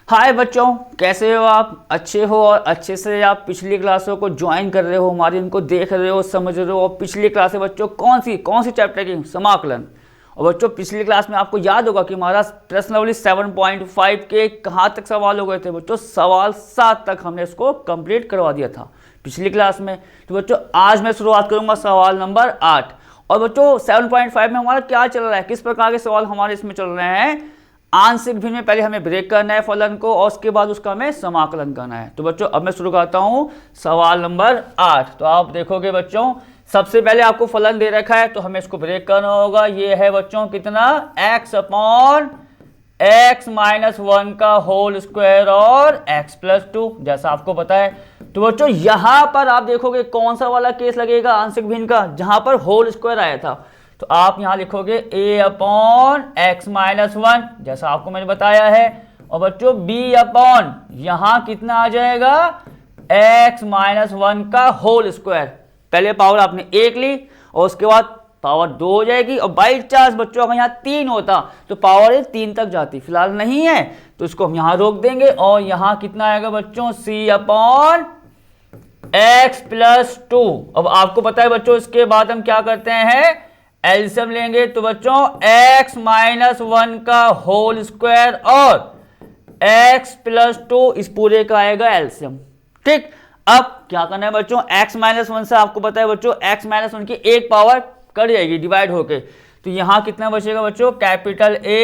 हाय बच्चों, कैसे हो आप? अच्छे हो और अच्छे से आप पिछली क्लासों को ज्वाइन कर रहे हो, हमारी उनको देख रहे हो, समझ रहे हो। और पिछली क्लास में बच्चों कौन सी चैप्टर की? समाकलन। और बच्चों पिछली क्लास में आपको याद होगा कि हमारा प्रश्नावली 7.5 के कहाँ तक सवाल हो गए थे बच्चों? सवाल 7 तक हमने इसको कंप्लीट करवा दिया था पिछली क्लास में। तो बच्चों आज मैं शुरुआत करूंगा सवाल नंबर 8। और बच्चों 7.5 में हमारा क्या चल रहा है, किस प्रकार के सवाल हमारे इसमें चल रहे हैं? आंशिक भिन्न में पहले हमें ब्रेक करना है फलन को और उसके बाद उसका हमें समाकलन करना है। तो बच्चों अब मैं शुरू करता हूं सवाल नंबर 8। तो आप देखोगे बच्चों, सबसे पहले आपको फलन दे रखा है तो हमें इसको ब्रेक करना होगा। ये है बच्चों कितना? x अपॉन x माइनस 1 का होल स्क्वायर और x प्लस 2, जैसा आपको पता है। तो बच्चों यहां पर आप देखोगे कौन सा वाला केस लगेगा आंशिक भिन्न का, जहां पर होल स्क्वायर आया था। तो आप यहां लिखोगे a अपॉन एक्स माइनस 1, जैसा आपको मैंने बताया है। और बच्चों b अपॉन यहां कितना आ जाएगा? x माइनस 1 का होल स्क्वायर। पहले पावर आपने 1 ली और उसके बाद पावर 2 हो जाएगी। और बाई चांस बच्चों अगर यहाँ 3 होता तो पावर 3 तक जाती, फिलहाल नहीं है तो इसको हम यहां रोक देंगे। और यहां कितना आएगा बच्चों? c upon x plus 2। अब आपको पता है बच्चों इसके बाद हम क्या करते हैं? एलसीएम लेंगे। तो बच्चों x माइनस 1 का होल स्क्वायर और x प्लस 2 इस पूरे का आएगा एलसीएम। ठीक, अब क्या करना है बच्चों? x माइनस 1 से आपको पता है बच्चों x माइनस 1 की एक पावर कट जाएगी डिवाइड होके। तो यहां कितना बचेगा बच्चों? Capital A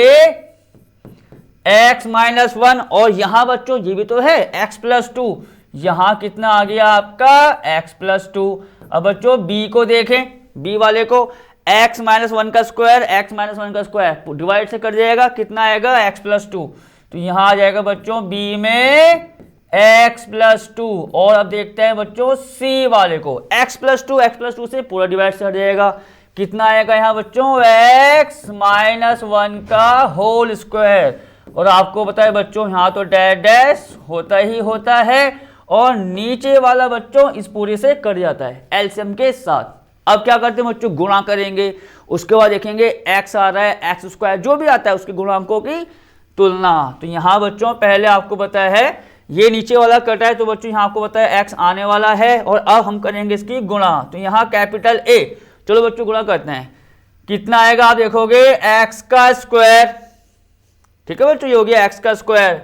x minus 1। और यहां बच्चों ये भी तो है x प्लस 2, यहां कितना आ गया आपका? x plus 2। अब बच्चों b को देखें, b वाले को x माइनस 1 का स्क्वायर, x माइनस 1 का स्क्वायर डिवाइड से कट जाएगा, कितना आएगा? x plus 2। तो यहां आ जाएगा बच्चों b में x प्लस 2। और अब देखते हैं बच्चों c वाले को, x प्लस 2 से पूरा डिवाइड से हट जाएगा, कितना आएगा यहाँ बच्चों? x माइनस 1 का होल स्क्वायर। और आपको पता है बच्चों यहाँ तो डैश डैश होता ही होता है और नीचे वाला बच्चों इस पूरे से कट जाता है एलसीएम के साथ। अब क्या करते हैं बच्चों? गुणा करेंगे, उसके बाद देखेंगे x आ रहा है, एक्स स्क्वायर जो भी आता है उसके गुणांकों की तुलना। तो यहाँ बच्चों पहले आपको पता है ये नीचे वाला कटा है, तो बच्चों यहाँ आपको पता है x आने वाला है और अब हम करेंगे इसकी गुणा। तो यहाँ कैपिटल A, चलो बच्चों गुणा करते हैं, कितना आएगा? आप देखोगे x का स्क्वायर, ठीक है बच्चों, ये हो गया x का स्क्वायर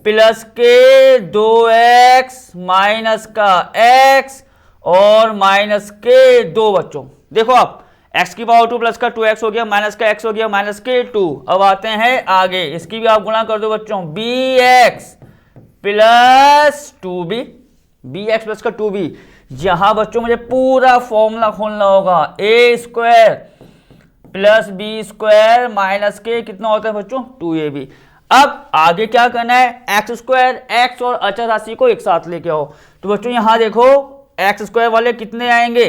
प्लस के 2x माइनस का x और माइनस के 2। बच्चों देखो आप x की पावर 2 प्लस का 2x हो गया, माइनस का x हो गया, माइनस के 2। अब आते हैं आगे, इसकी भी आप गुणा कर दो बच्चों, bx plus 2b, bx plus का 2b। यहां बच्चों मुझे पूरा फॉर्मूला खोलना होगा, a square plus B square minus के कितना होता है बच्चों? 2ab। अब आगे क्या करना है? एक्स स्क्वायर, एक्स और अचर राशि को एक साथ लेके आओ। तो बच्चों यहां देखो एक्स स्क्वायर वाले कितने आएंगे?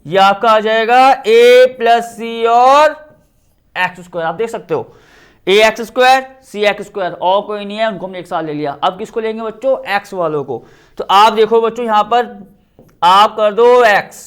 ये आपका आ जाएगा a प्लस सी और एक्स स्क्वायर। आप देख सकते हो a X square C X square, और कोई नहीं है, उनको हमने एक साथ ले लिया। अब किसको लेंगे बच्चों? x वालों को। तो आप देखो बच्चों यहां पर आप कर दो x,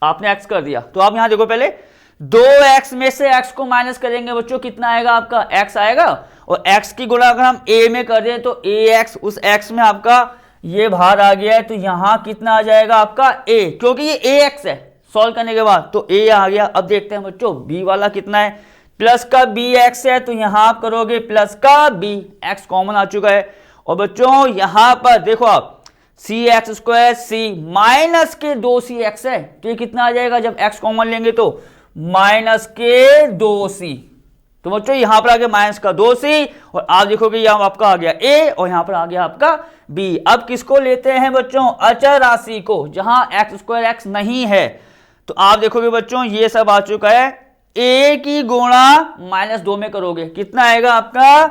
आपने x कर दिया। तो आप यहां देखो पहले 2x में से x को माइनस करेंगे बच्चों, कितना आएगा आपका? x आएगा। और x की गुणा अगर हम a में कर दें तो ax, उस x में आपका ये बाहर आ गया है, तो यहां कितना आ जाएगा आपका? a, क्योंकि ये ax है सॉल्व करने के बाद, तो a आ गया। अब देखते हैं बच्चों b वाला कितना है? प्लस का bx है, तो यहां आप करोगे प्लस का b, x कॉमन आ चुका है। और बच्चों यहां पर देखो आप सी एक्स स्क्वायर सी माइनस के 2cx है, तो ये कितना आ जाएगा जब x कॉमन लेंगे? तो माइनस के 2c। तो बच्चों यहां पर आ गया माइनस का 2c और आप देखोगे यहां आपका आ गया a और यहां पर आ गया आपका b। अब किसको लेते हैं बच्चों? अचर राशि को, जहां एक्स स्क्वायर एक्स नहीं है। तो आप देखोगे बच्चों ये सब आ चुका है, a की गुणा माइनस 2 में करोगे, कितना आएगा आपका?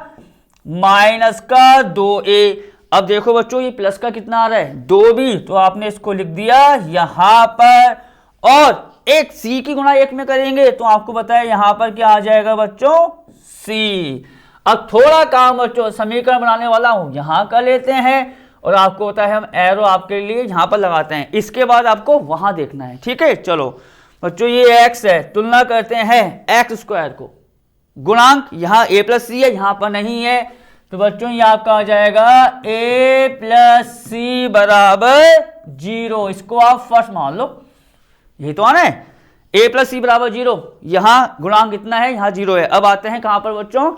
माइनस का 2a। अब देखो बच्चों ये प्लस का कितना आ रहा है? 2b, तो आपने इसको लिख दिया यहां पर। और एक c की गुणा 1 में करेंगे तो आपको पता है यहां पर क्या आ जाएगा बच्चों? c। अब थोड़ा काम बच्चों समीकरण बनाने वाला हूं, यहां कर लेते हैं और आपको पता है हम एरो आपके लिए यहां पर लगाते हैं, इसके बाद आपको वहां देखना है, ठीक है। चलो बच्चों ये x है, तुलना करते हैं एक्स स्क्वायर को, गुणांक यहाँ a प्लस सी है, यहाँ पर नहीं है, तो बच्चों ये आपका आ जाएगा a प्लस सी बराबर 0। इसको आप फर्स्ट मान लो, यही तो आना है, a प्लस सी बराबर 0। यहां गुणांक कितना है, यहां 0 है। अब आते हैं कहां पर बच्चों,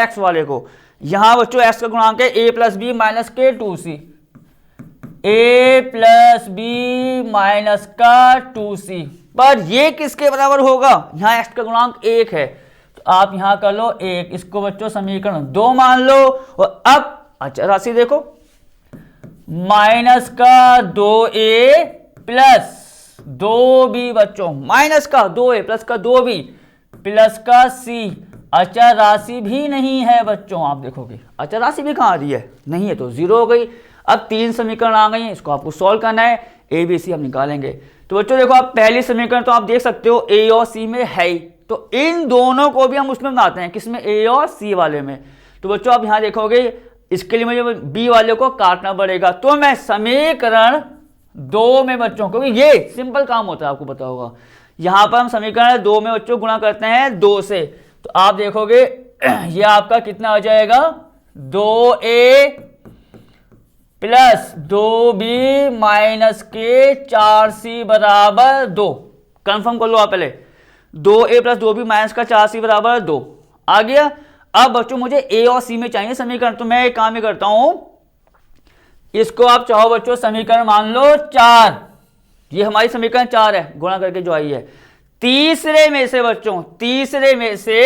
x वाले को। यहां बच्चों x का गुणांक है a प्लस बी माइनस के 2c, a plus B minus का 2c। पर ये किसके बराबर होगा, यहां x का गुणांक 1 है, तो आप यहां कर लो 1। इसको बच्चों समीकरण 2 मान लो। और अब अच्छा राशि देखो, माइनस का 2a प्लस 2b बच्चों, माइनस का 2a प्लस का 2b प्लस का c। अचर राशि भी नहीं है बच्चों, आप देखोगे अचर राशि भी कहाँ आ रही है, नहीं है, तो 0 हो गई। अब 3 समीकरण आ गई हैं, इसको आपको सॉल्व करना है, ए बी सी हम निकालेंगे। तो बच्चों देखो, आप पहली समीकरण तो आप देख सकते हो ए और सी में है ही, तो इन दोनों को भी हम उसमें बनाते हैं, किसमें, ए और सी वाले में। तो बच्चों आप यहाँ देखोगे, इसके लिए मुझे बी वाले को काटना पड़ेगा, तो मैं समीकरण 2 में बच्चों, क्योंकि ये सिंपल काम होता है, आपको पता होगा। यहां पर हम समीकरण 2 में बच्चों गुणा करते हैं 2 से, तो आप देखोगे ये आपका कितना आ जाएगा, 2a प्लस 2b माइनस के 4c बराबर 2। कंफर्म कर लो आप पहले, 2a प्लस 2b माइनस का 4c बराबर 2 आ गया। अब बच्चों मुझे a और c में चाहिए समीकरण, तो मैं एक काम ही करता हूं, इसको आप चाहो बच्चों समीकरण मान लो 4। ये हमारी समीकरण 4 है, गुणा करके जो आई है। तीसरे में से बच्चों, तीसरे में से,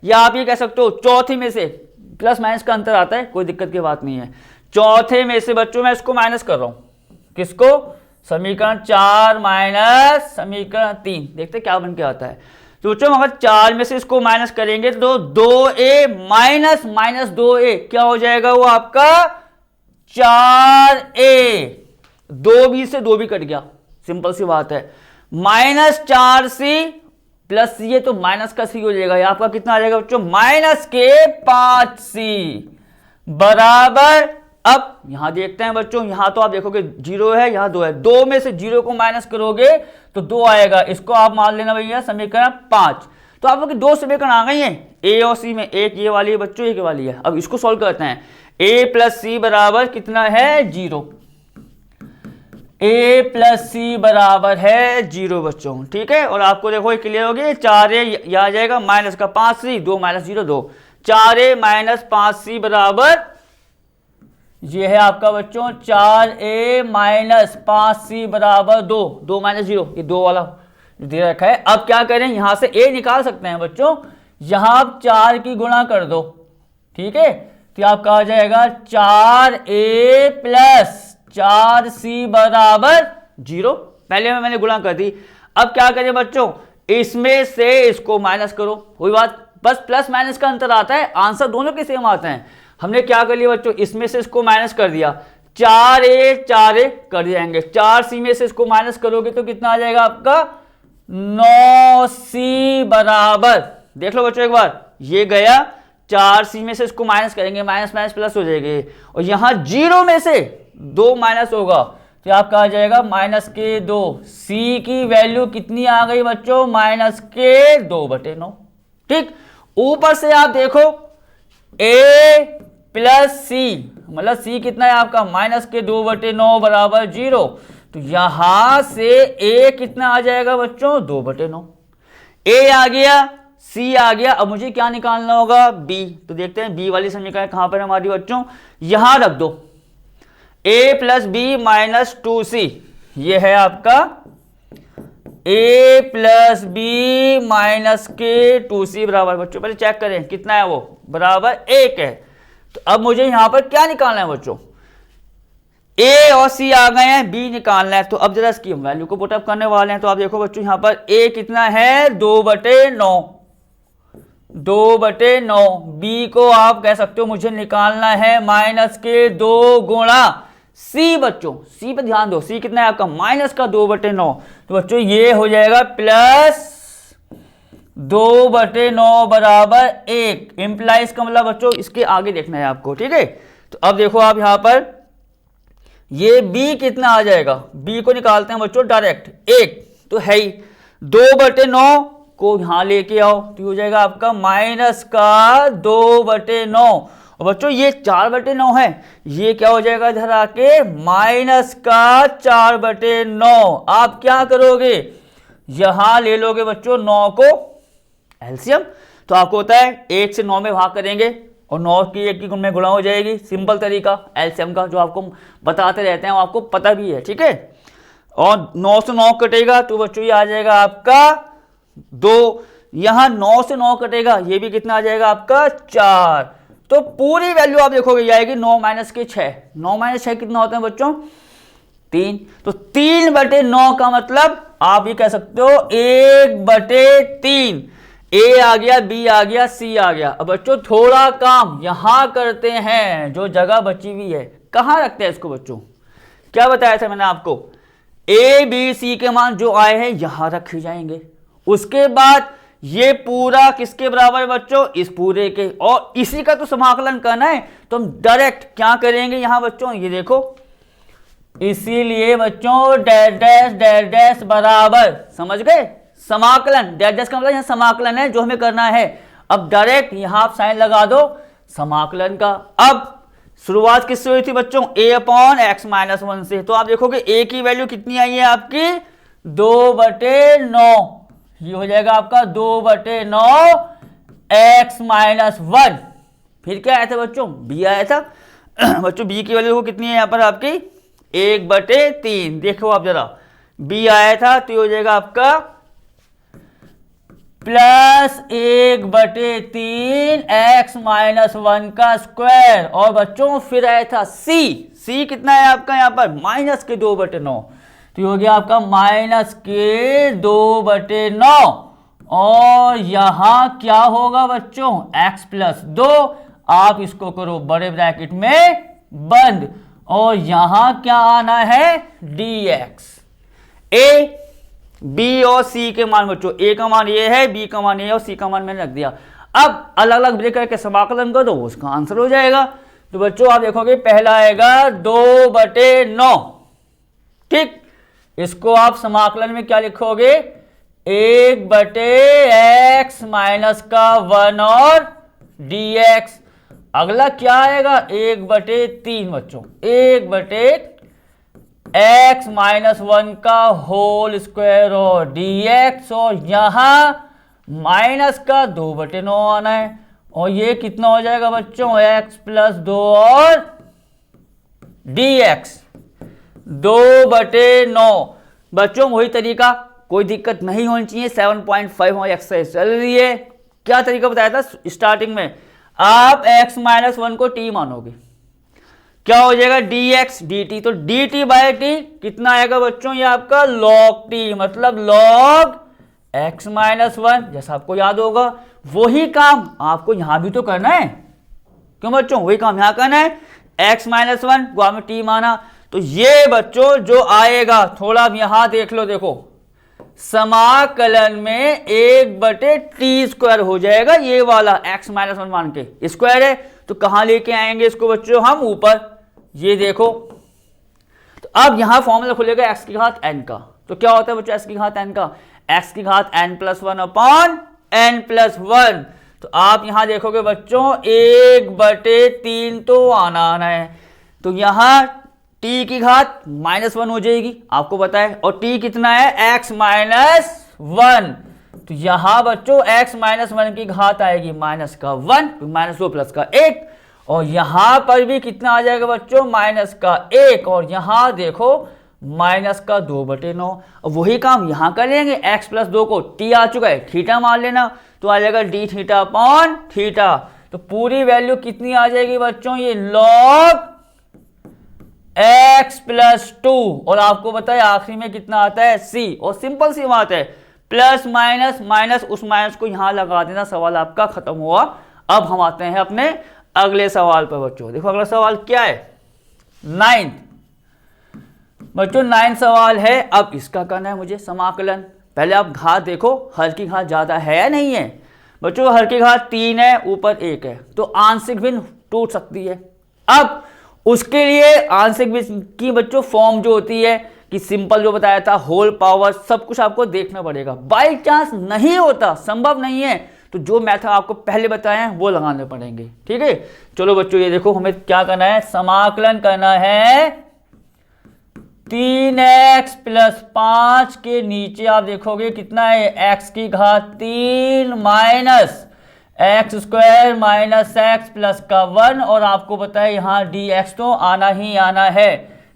या आप ये कह सकते हो चौथे में से, प्लस माइनस का अंतर आता है, कोई दिक्कत की बात नहीं है। चौथे में से बच्चों मैं इसको माइनस कर रहा हूं, किसको, समीकरण 4 माइनस समीकरण 3, देखते क्या बन के आता है। तो बच्चों अगर 4 में से इसको माइनस करेंगे तो 2a माइनस माइनस 2a क्या हो जाएगा, वो आपका 4a, 2b से 2b कट गया, सिंपल सी बात है। माइनस 4c प्लस सी है तो माइनस का सी हो जाएगा, ये आपका कितना आ जाएगा बच्चों, माइनस के 5c बराबर। अब यहां देखते हैं बच्चों, यहां तो आप देखोगे 0 है, यहां 2 है, 2 में से 0 को माइनस करोगे तो 2 आएगा, इसको आप मान लेना भैया समीकरण 5। तो आप लोग 2 समीकरण आ गई हैं ए और सी में, एक ये वाली है बच्चों, एक ये वाली है। अब इसको सॉल्व करते हैं, a प्लस सी बराबर कितना है, 0, a प्लस सी बराबर है 0 बच्चों, ठीक है। और आपको देखो ये क्लियर हो गया, 4a यह आ जाएगा माइनस का 5c, 2 minus 0 2, 4a minus 5c बराबर, ये है आपका बच्चों 4a माइनस 5c बराबर 2, 2 माइनस 0, ये 2 वाला दे रखा है। अब क्या करें, यहां से a निकाल सकते हैं बच्चों, यहां आप 4 की गुणा कर दो, ठीक है, तो आपका आ जाएगा 4a प्लस 4c बराबर 0। पहले में मैंने गुणा कर दी। अब क्या करें बच्चों, इसमें से इसको माइनस करो, कोई बात, बस प्लस माइनस का अंतर आता है, आंसर दोनों के सेम आते हैं। हमने क्या कर लिया बच्चों, इसमें से इसको माइनस कर दिया, 4a 4a कर जाएंगे, 4c में से इसको माइनस करोगे तो कितना आ जाएगा आपका, 9c बराबर, देख लो बच्चों एक बार, ये गया, 4c में से इसको माइनस करेंगे, माइनस माइनस प्लस हो जाएगी, और यहां 0 में से 2 माइनस होगा, तो आपका आ जाएगा माइनस के 2। c की वैल्यू कितनी आ गई बच्चों, माइनस के 2/9, ठीक। ऊपर से आप देखो a प्लस सी, मतलब c कितना है आपका, माइनस के 2/9 बराबर 0, तो यहां से a कितना आ जाएगा बच्चों, 2/9, a आ गया, c आ गया। अब मुझे क्या निकालना होगा, b, तो देखते हैं b वाली समीकरण कहां पर हमारी बच्चों, यहां रख दो, a plus B minus 2c, ये है आपका a प्लस बी माइनस के 2c बराबर, बच्चों पहले चेक करें कितना है, वो बराबर 1 है। तो अब मुझे यहां पर क्या निकालना है बच्चों, a और c आ गए हैं, b निकालना है। तो अब जरा इसकी वैल्यू को पुटअप करने वाले हैं। तो आप देखो बच्चों यहां पर a कितना है, 2/9, 2/9, b को आप कह सकते हो मुझे निकालना है माइनस के 2 गुणा c बच्चों, c पे ध्यान दो, c कितना है आपका, माइनस का 2/9, तो बच्चों ये हो जाएगा प्लस 2/9 बराबर 1, इंप्लाइज का मतलब बच्चों इसके आगे देखना है आपको, ठीक है। तो अब देखो आप यहां पर ये b कितना आ जाएगा, b को निकालते हैं बच्चों डायरेक्ट, 1 तो है ही, 2/9 को यहां लेके आओ तो हो जाएगा आपका माइनस का 2/9, और बच्चों ये 4/9 है, ये क्या हो जाएगा इधर आके माइनस का 4/9। आप क्या करोगे, यहां ले लोगे बच्चों 9 को एलसीएम, तो आपको होता है 1 से 9 में भाग करेंगे और 9 की 1 की में गुणा हो जाएगी। सिंपल तरीका एलसीएम का जो आपको बताते रहते हैं, वो आपको पता भी है, ठीक है। और 9 से 9 कटेगा तो बच्चों ये आ जाएगा आपका 2, यहां 9 से 9 कटेगा, ये भी कितना आ जाएगा आपका 4। तो पूरी वैल्यू आप देखोगे ये आएगी 9 माइनस के 6। 9 माइनस 6 कितना होता है बच्चों 3। तो 3/9 का मतलब आप ये कह सकते हो 1/3। ए आ गया, बी आ गया, सी आ गया। अब बच्चों थोड़ा काम यहां करते हैं, जो जगह बची हुई है कहां रखते हैं इसको बच्चों, क्या बताया था मैंने आपको, ए बी सी के मान जो आए हैं यहां रखे जाएंगे। उसके बाद ये पूरा किसके बराबर है बच्चों, इस पूरे के, और इसी का तो समाकलन करना है। तो हम डायरेक्ट क्या करेंगे यहां बच्चों, ये देखो, इसीलिए बच्चों डैश डैश डैश डैश बराबर, समझ गए, समाकलन, डैश डैश का मतलब यहाँ समाकलन है जो हमें करना है। अब डायरेक्ट यहां आप साइन लगा दो समाकलन का। अब शुरुआत किससे हुई थी बच्चों, a/x-1 से। तो आप देखोगे a की वैल्यू कितनी आई है आपकी 2/9, ये हो जाएगा आपका 2/9 x-1। फिर क्या आया था बच्चों, b आया था बच्चों, b की वैल्यू कितनी है यहाँ पर आपकी 1/3। देखो आप जरा, b आया था तो ये हो जाएगा आपका प्लस 1/3 x-1 का स्क्वायर। और बच्चों फिर आया था c कितना है आपका यहाँ पर माइनस के 2/9, तो ये हो गया आपका माइनस के 2/9। और यहां क्या होगा बच्चों x+2, आप इसको करो बड़े ब्रैकेट में बंद, और यहां क्या आना है dx। a b और c के मान बच्चों, a का मान ये है, b का मान ये है, और c का मान मैंने रख दिया। अब अलग अलग ब्रेक करके समाकलन कर दो, उसका आंसर हो जाएगा। तो बच्चों आप देखोगे पहला आएगा 2/9, ठीक। इसको आप समाकलन में क्या लिखोगे 1/x-1 और dx। अगला क्या आएगा 1/3 बच्चों, 1/x-1 का होल स्क्वायर और dx, और यहां माइनस का 2/9 आना है। और ये कितना हो जाएगा बच्चों x+2 और dx 2/9। बच्चों वही तरीका, कोई दिक्कत नहीं होनी चाहिए। 7.5 हमारी एक्सरसाइज चल रही है। क्या तरीका बताया था स्टार्टिंग में, आप x-1 को t मानोगे, क्या हो जाएगा dx dt। तो dt/t कितना आएगा बच्चों, ये आपका log t, मतलब log x-1, जैसा आपको याद होगा। वही काम आपको यहां भी तो करना है, क्यों बच्चों, वही काम यहां करना है। x-1 को आपने t माना, तो ये बच्चों जो आएगा, थोड़ा अब यहां देख लो, देखो समाकलन में 1/t² हो जाएगा, ये वाला x-1 मान के स्क्वायर है। तो कहां लेके आएंगे इसको बच्चों हम, ऊपर, ये देखो। तो अब यहां फॉर्मूला खुलेगा x की घात n का। तो क्या होता है बच्चों x की घात n का, x की घात n+1 अपॉन n+1। तो आप यहां देखोगे बच्चों 1/3 तो आना है, तो यहां t की घात -1 हो जाएगी, आपको पता है। और t कितना है x-1, तो यहां बच्चों x-1 की घात आएगी -1, -2 प्लस का 1, और यहां पर भी कितना आ जाएगा बच्चों -1, और यहां देखो -2/9। वही काम यहां कर लेंगे, x+2 को t आ चुका है, थीटा मान लेना, तो आ जाएगा d θ/θ। तो पूरी वैल्यू कितनी आ जाएगी बच्चों, ये log x+2, और आपको बताया आखिरी में कितना आता है c, और सिंपल सी बात है, प्लस माइनस माइनस, उस माइनस को यहां लगा देना, सवाल आपका खत्म हुआ। अब हम आते हैं अपने अगले सवाल पर बच्चों। देखो अगला सवाल क्या है, 9th बच्चों, 9th सवाल है। अब इसका करना है मुझे समाकलन। पहले आप घात देखो, हर की घात ज्यादा है या नहीं है बच्चों, हर की घात 3 है, ऊपर 1 है, तो आंशिक भिन्न टूट सकती है। अब उसके लिए आंशिक भिन्न की बच्चों फॉर्म जो होती है कि सिंपल जो बताया था, होल पावर, सब कुछ आपको देखना पड़ेगा। बाई चांस नहीं होता, संभव नहीं है, तो जो मेथड आपको पहले बताए हैं वो लगाने पड़ेंगे। ठीक है, चलो बच्चों ये देखो हमें क्या करना है, समाकलन करना है 3x प्लस 5 के नीचे आप देखोगे कितना है, x की घात 3 minus x square minus x plus का 1, और आपको पता है यहाँ dx तो आना ही आना है,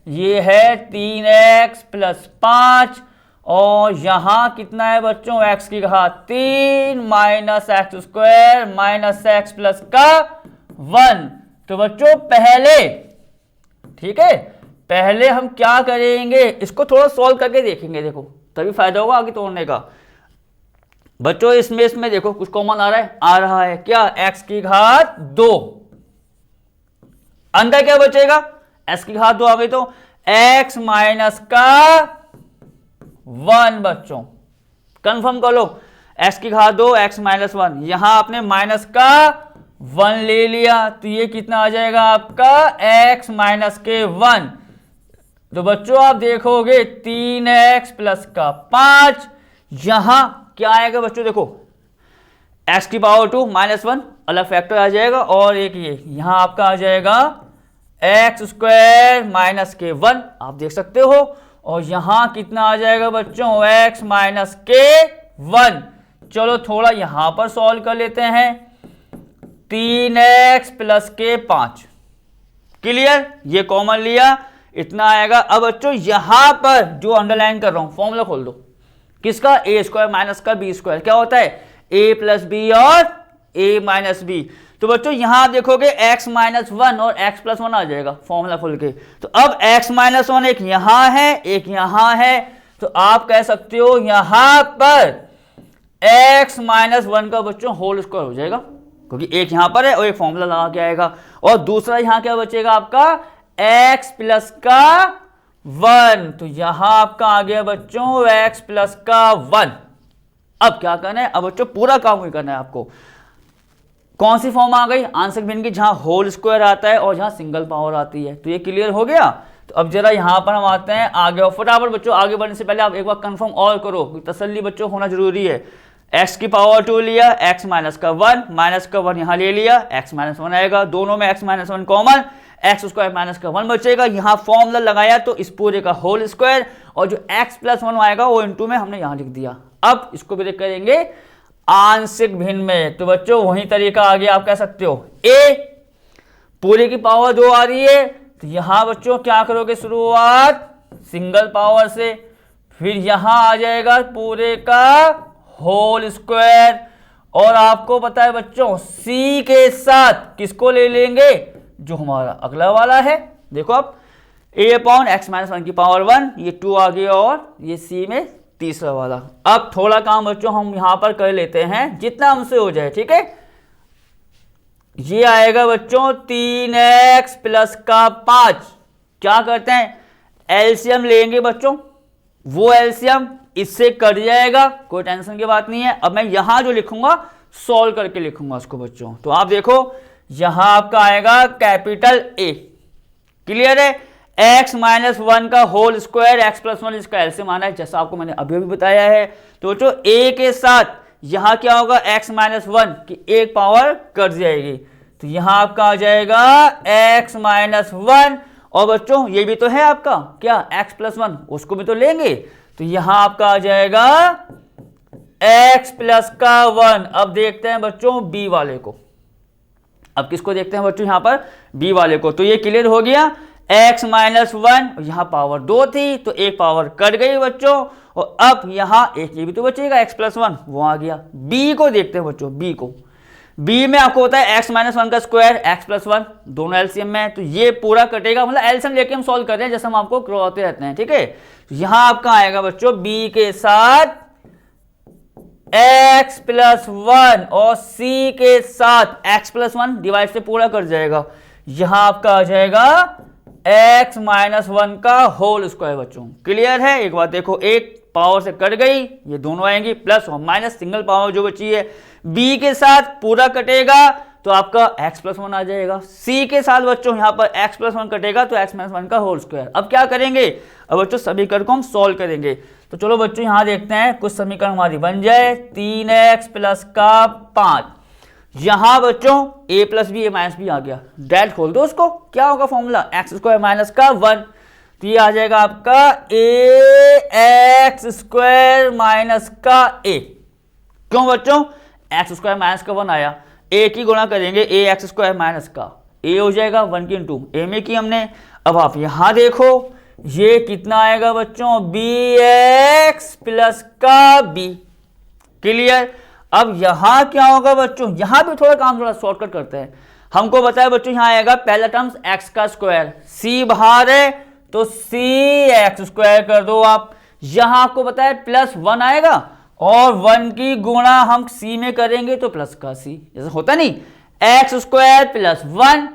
ये है 3x प्लस 5, और यहाँ कितना है बच्चों, x की घात 3 minus x square minus x plus का 1। तो बच्चों पहले, ठीक है, पहले हम क्या करेंगे, इसको थोड़ा सॉल्व करके देखेंगे, देखो तभी फायदा होगा आगे तोड़ने का। बच्चों इसमें देखो कुछ कॉमन आ रहा है क्या, x की घात 2, अंदर क्या बचेगा, x की घात 2 आ गई तो x माइनस का 1। बच्चों कंफर्म कर लो, x की घात 2 x माइनस 1, यहां आपने माइनस का 1 ले लिया तो ये कितना आ जाएगा आपका x माइनस के 1। तो बच्चों आप देखोगे 3x प्लस का 5, यहां क्या आएगा बच्चों, देखो x की पावर 2 माइनस 1 अलग फैक्टर आ जाएगा, और एक ये यहां आपका आ जाएगा एक्स स्क्वायर माइनस के 1, आप देख सकते हो, और यहां कितना आ जाएगा बच्चों, x माइनस के 1। चलो थोड़ा यहां पर सॉल्व कर लेते हैं, 3x प्लस के 5, क्लियर, ये कॉमन लिया, इतना आएगा। अब बच्चों यहां पर जो अंडरलाइन कर रहा हूं फॉर्मूला खोल दो, किसका, ए स्क्वायर माइनस का बी स्क्वायर, क्या होता है a प्लस बी और a माइनस बी। तो बच्चों यहां आप देखोगे x माइनस 1 और x प्लस 1 आ जाएगा फॉर्मूला खोल के, तो अब x माइनस 1 एक यहां है एक यहां है, तो आप कह सकते हो यहां पर x माइनस 1 का बच्चों होल स्क्वायर हो जाएगा, क्योंकि एक यहां पर है और एक फॉर्मूला लगा के आएगा, और दूसरा यहां क्या बचेगा आपका x प्लस का 1, तो यहां आपका आ गया बच्चों x प्लस का 1। अब क्या करना है, अब बच्चों पूरा काम ही करना है आपको। कौन सी फॉर्म आ गई, आंसर भिन्न की, जहां होल स्क्वायर आता है और जहां सिंगल पावर आती है, तो ये क्लियर हो गया। तो अब जरा यहां पर हम आते हैं आगे, और फटाफट बच्चों आगे बढ़ने से पहले आप एक बार कंफर्म और करो, तसल्ली बच्चों होना जरूरी है। x की पावर 2 लिया, x माइनस का 1, माइनस का 1 यहां ले लिया, x माइनस 1 आएगा, दोनों में x minus 1 common, x square minus का 1 बचेगा, यहां फॉर्मूला लगाया तो इस पूरे का होल स्क्वायर, और जो x प्लस 1 आएगा वो इनटू में हमने यहां लिख दिया। अब इसको भी करेंगे आंशिक भिन्न में, तो बच्चों वही तरीका आ गया, आप कह सकते हो a पूरे की पावर 2 आ रही है, तो यहां बच्चों क्या करोगे, शुरुआत सिंगल पावर से, फिर यहां आ जाएगा पूरे का होल स्क्वायर, और आपको पता है बच्चों c के साथ किसको ले लेंगे, जो हमारा अगला वाला है, देखो आप a अपॉन एक्स माइनस 1 की पावर 1, ये 2 आ गया, और ये c में तीसरा वाला। अब थोड़ा काम बच्चों हम यहां पर कर लेते हैं जितना हमसे हो जाए, ठीक है, ये आएगा बच्चों 3x प्लस का 5, क्या करते हैं एलसीएम लेंगे बच्चों, वो एलसीएम इससे कट जाएगा, कोई टेंशन की बात नहीं है। अब मैं यहां जो लिखूंगा सॉल्व करके लिखूंगा उसको बच्चों, तो आप देखो यहां आपका आएगा कैपिटल A, क्लियर है, x माइनस 1 का होल स्क्वायर x प्लस 1 इसका एलसीएम आना है, जैसा आपको मैंने अभी बताया है। तो बच्चों a के साथ यहां क्या होगा, x माइनस 1 की एक पावर कट जाएगी, तो यहां आपका आ जाएगा x माइनस 1, और बच्चों ये भी तो है आपका क्या x प्लस 1, उसको भी तो लेंगे, तो यहां आपका आ जाएगा x प्लस का 1। अब देखते हैं बच्चों b वाले को, अब किसको देखते हैं बच्चों, यहां पर b वाले को, तो ये क्लियर हो गया, x माइनस 1, यहां पावर 2 थी तो एक पावर कट गई बच्चों, और अब यहां एक ये भी तो बचेगा x प्लस 1, वो आ गया। b को देखते हैं बच्चों, b को, b में आपको होता है x माइनस 1 का स्क्वायर x प्लस 1, दोनों एलसीएम में, तो ये पूरा कटेगा, मतलब एलसीएम लेके हम सॉल्व कर रहे हैं जैसे हम आपको करवाते रहते हैं, ठीक है। तो यहां आपका आएगा बच्चों b के साथ x प्लस 1 और c के साथ x प्लस 1 डिवाइड से पूरा कर जाएगा, यहां आपका आ जाएगा x माइनस 1 का होल स्क्वायर बच्चों, क्लियर है। एक बात देखो, एक पावर से कट गई, ये दोनों आएंगी, प्लस और माइनस सिंगल पावर जो बची है, b के साथ पूरा कटेगा, तो आपका x+1 आ जाएगा। c के साथ बच्चों यहाँ पर x+1 कटेगा तो x-1 का होल स्क्वायर। अब क्या करेंगे, अब बच्चों समीकरण को हम सॉल्व करेंगे। तो चलो बच्चों यहाँ देखते हैं, कुछ समीकरण हमारी बन जाए। 3x प्लस का 5, यहाँ बच्चों a plus B a minus B आ गया, डेट खोल दो उसको, क्या होगा फॉर्मूला, x² माइनस का 1, तो ये आ जाएगा आपका ax² माइनस का a। क्यों बच्चों, x² माइनस का 1 आया, a की गुणा करेंगे ax² माइनस का, a हो जाएगा 1 की इंटू a में की हमने। अब आप यहां देखो ये कितना आएगा बच्चों, bx प्लस का b। क्लियर। अब यहां क्या होगा बच्चों, यहां भी थोड़ा काम थोड़ा शॉर्टकट करते हैं। हमको बताया बच्चों यहां आएगा पहला टर्म्स x का स्क्वायर, c बाहर है तो cx² कर दो आप। यहां आपको बताया +1 आएगा और 1 की गुणा हम c में करेंगे तो प्लस का c, जैसे होता नहीं x² प्लस 1,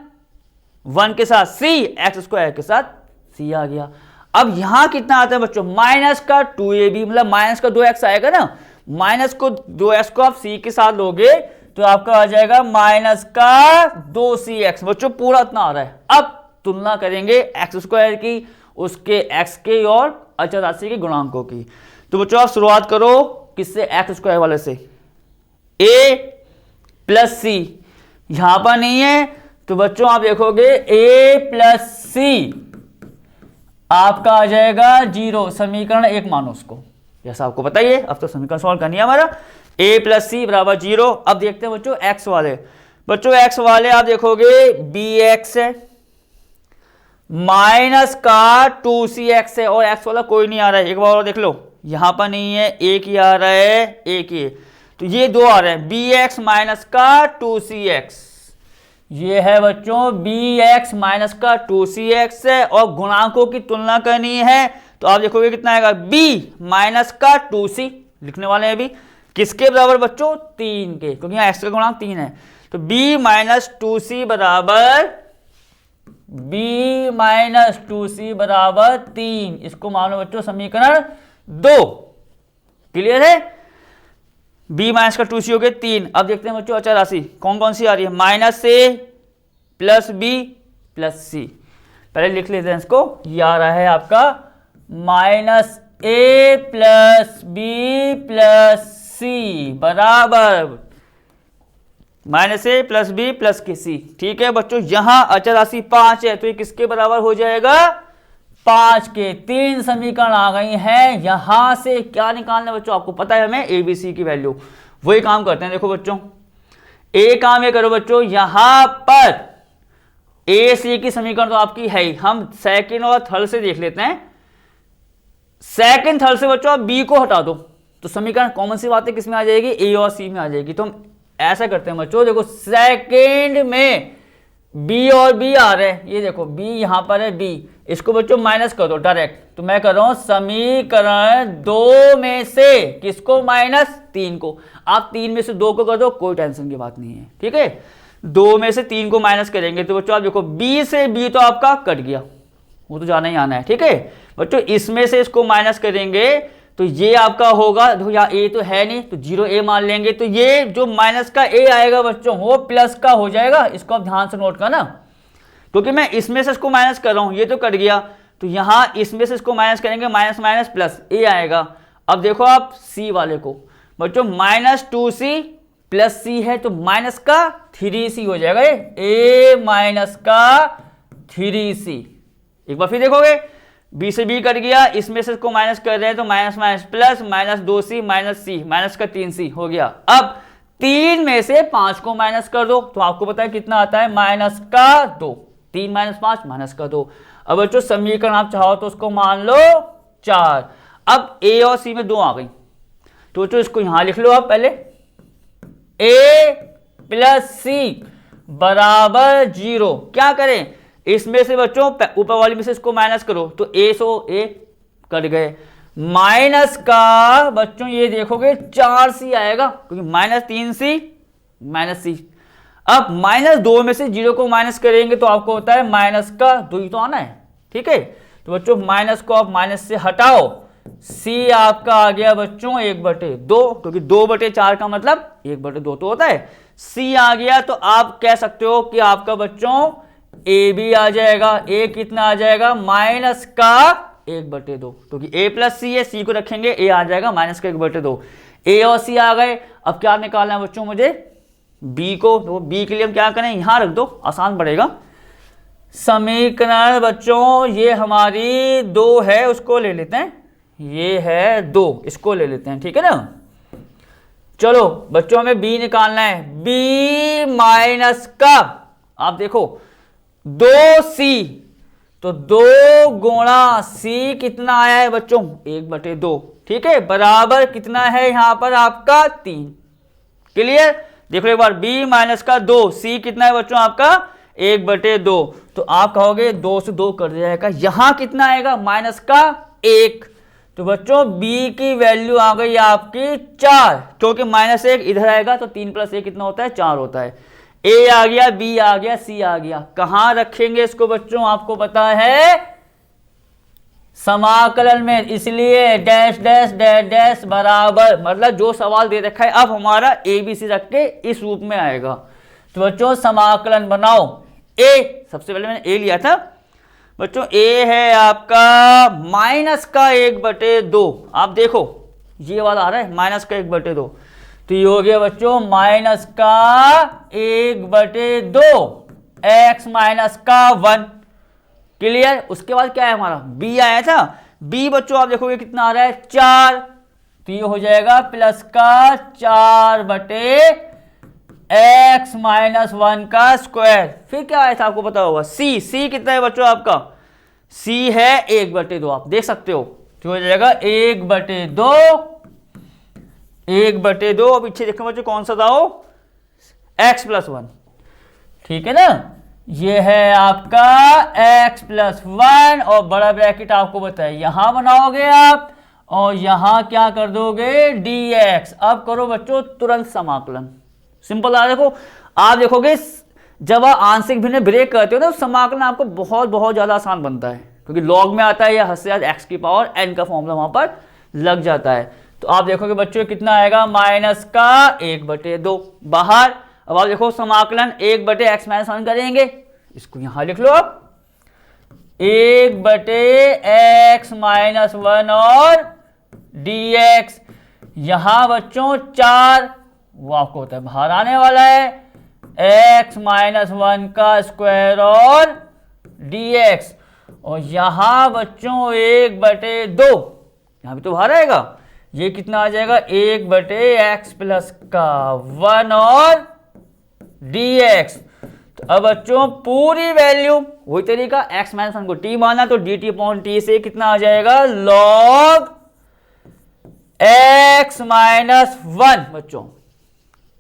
1 के साथ c, x² के साथ c आ गया। अब यहां कितना आता है बच्चों, माइनस का 2ab, मतलब माइनस का 2x आएगा ना, माइनस को 2x को आप c के साथ लोगे तो आपका आ जाएगा माइनस का 2cx। बच्चों पूरा इतना आ रहा है। अब तुलना करेंगे x² की उसके x के और अचर राशि के गुणांकों की। तो बच्चों आप शुरुआत करो किससे, x² वाले से, a प्लस c, यहां पर नहीं है तो बच्चों आप देखोगे a प्लस c आपका आ जाएगा 0, समीकरण 1 मानो उसको, जैसा आपको बताइए। अब तो समीकरण सॉल्व करनी है हमारा, a प्लस c बराबर 0। अब देखते हैं बच्चों x वाले, बच्चों x वाले आप देखोगे bx है माइनस का 2cx है, और x वाला कोई नहीं आ रहा है, एक बार और देख लो, यहां पर नहीं है, एक ही आ रहा है, एक ही, तो ये दो आ रहे हैं, bx माइनस का 2cx, ये है बच्चों bx माइनस का 2cx है। और गुणांकों की तुलना करनी है तो आप देखोगे कितना आएगा, b माइनस का 2c लिखने वाले हैं अभी, किसके बराबर बच्चों, 3 के, क्योंकि यहाँ x का गुणांक 3 है। तो b माइनस 2c बराबर, b माइनस 2c बराबर 3, इसको मानो बच्चों समीकरण 2। क्लियर है, b माइनस का 2c हो गए 3। अब देखते हैं बच्चों अचर राशि कौन कौन सी आ रही है, minus a plus b plus c, पहले लिख लेते हैं इसको, ये आ रहा है आपका minus a plus b plus c बराबर minus a plus b plus के c। ठीक है बच्चों, यहां अचर राशि 5 है तो ये किसके बराबर हो जाएगा, 5 के। 3 समीकरण आ गई हैं। यहां से क्या निकालना है बच्चों, आपको पता है हमें a b c की वैल्यू, वही काम करते हैं। देखो बच्चों एक काम ये करो बच्चों, यहां पर a c की समीकरण तो आपकी है ही, हम सेकंड और थर्ड से देख लेते हैं। सेकंड थर्ड से बच्चों आप b को हटा दो तो समीकरण कॉमन सी बात है किसमें आ जाएगी, a और c में आ जाएगी। तो हम ऐसा करते हैं बच्चों, देखो सेकंड में b और b आ रहे हैं, ये देखो b यहां पर है, b, इसको बच्चों माइनस कर दो डायरेक्ट, तो मैं कर रहा हूं समीकरण 2 में से किसको, माइनस 3 को। आप 3 में से 2 को कर दो, कोई टेंशन की बात नहीं है। ठीक है, 2 में से 3 को माइनस करेंगे तो बच्चों आप देखो b से b तो आपका कट गया, वो तो जाना ही आना है। ठीक है बच्चों, इसमें से इसको माइनस करेंगे तो ये आपका होगा, देखो यहाँ a तो है नहीं तो 0a मान लेंगे, तो ये जो माइनस का a आएगा बच्चों वो प्लस का हो जाएगा। इसको आप ध्यान से नोट करना, क्योंकि मैं इसमें से इसको माइनस कर रहा हूं, ये तो कट गया, तो यहाँ इसमें से इसको माइनस करेंगे, माइनस माइनस प्लस a आएगा। अब देखो आप c वाले को बच्चों, माइनस 2c प्लस c है तो माइनस का 3c हो जाएगा, ये a माइनस का 3c। एक बार फिर देखोगे b से b कट गया, इसमें से इसको माइनस कर रहे हैं तो minus minus plus, minus 2c minus c, minus का 3c हो गया। अब 3 में से 5 को माइनस कर दो तो आपको पता है कितना आता है, माइनस का 2, 3 माइनस 5 माइनस का 2। अब बच्चों समीकरण आप चाहो तो उसको मान लो 4। अब a और c में 2 आ गई तो बच्चों इसको यहां लिख लो आप पहले, a प्लस c बराबर 0। क्या करें, इसमें से बच्चों ऊपर वाली में से इसको माइनस करो तो a सो a कट गए, माइनस का बच्चों ये देखोगे 4c आएगा, क्योंकि माइनस 3c माइनस c। अब माइनस 2 में से 0 को माइनस करेंगे तो आपको होता है माइनस का 2 ही तो आना है। ठीक है, तो बच्चों माइनस को आप माइनस से हटाओ, c आपका आ गया बच्चों 1/2, क्योंकि 2/4 का मतलब 1/2 तो होता है। सी आ गया तो आप कह सकते हो कि आपका बच्चों ए भी आ जाएगा। ए कितना आ जाएगा? माइनस का 1/2, क्योंकि ए प्लस सी है, सी को रखेंगे ए आ जाएगा माइनस का 1/2। ए और सी आ गए। अब क्या निकालना है बच्चों मुझे? बी को। तो बी के लिए हम क्या करें? यहां रख दो, आसान पड़ेगा। समीकरण बच्चों ये हमारी 2 है, उसको ले लेते हैं। ये है 2, इसको ले लेते हैं, ठीक है ना। चलो बच्चों हमें बी निकालना है। बी माइनस का, आप देखो 2c, तो 2 गुणा सी कितना आया है बच्चों? 1/2, ठीक है, बराबर कितना है यहां पर आपका? 3। क्लियर? देखो एक बार, b माइनस का 2, c कितना है बच्चों आपका? 1/2। तो आप कहोगे 2 से 2 कर दिया जाएगा, यहां कितना आएगा? माइनस का 1। तो बच्चों b की वैल्यू आ गई आपकी 4, क्योंकि -1 इधर आएगा तो 3 + 1 कितना होता है? 4 होता है। a आ गया, b आ गया, c आ गया। कहां रखेंगे इसको बच्चों? आपको पता है समाकलन में, इसलिए डैश डैश डैश डैश बराबर, मतलब जो सवाल दे रखा है अब हमारा a b c रख के इस रूप में आएगा। तो बच्चों समाकलन बनाओ। a, सबसे पहले मैंने a लिया था बच्चों, a है आपका माइनस का 1/2। आप देखो ये वाला आ रहा है माइनस का 1/2, तो ये हो गया बच्चों माइनस का 1/2, x माइनस का 1। क्लियर? उसके बाद क्या है हमारा? b आया था। b बच्चों आप देखोगे कितना आ रहा है? 4, तो ये हो जाएगा प्लस का 4/x माइनस 1 का स्क्वायर। फिर क्या आया था आपको पता होगा? c कितना है बच्चों आपका? c है 1/2, आप देख सकते हो, तो हो जाएगा 1/2। अब पीछे देखो बच्चों कौन सा था वो? x + 1, ठीक है ना। ये है आपका x + 1 और बड़ा ब्रैकेट आपको बताया यहां बनाओगे आप, और यहां क्या कर दोगे? dx। अब करो बच्चों तुरंत समाकलन, सिंपल आ। देखो आप देखोगे जब आप आंशिक भिन्न ब्रेक करते हो ना, समाकलन आपको बहुत बहुत ज्यादा आसान बनता है, क्योंकि लॉग में आता है या हद से ज्यादा x की पावर n का फॉर्मूला वहां पर लग जाता है। तो आप देखोगे बच्चों कितना आएगा? माइनस का 1/2 बाहर। अब आप देखो समाकलन 1/x - 1 करेंगे, इसको यहां लिख लो आप, 1/x - 1 और dx। यहां बच्चों 4, वो आपको होता है बाहर आने वाला है, x - 1 का स्क्वायर और dx। और यहां बच्चों 1/2, यहां भी तो बाहर आएगा, ये कितना आ जाएगा? 1/x + का 1 और dx। तो अब बच्चों पूरी वैल्यू वही तरीका, x - 1 को t माना तो dt/t से कितना आ जाएगा? log x - 1 बच्चों,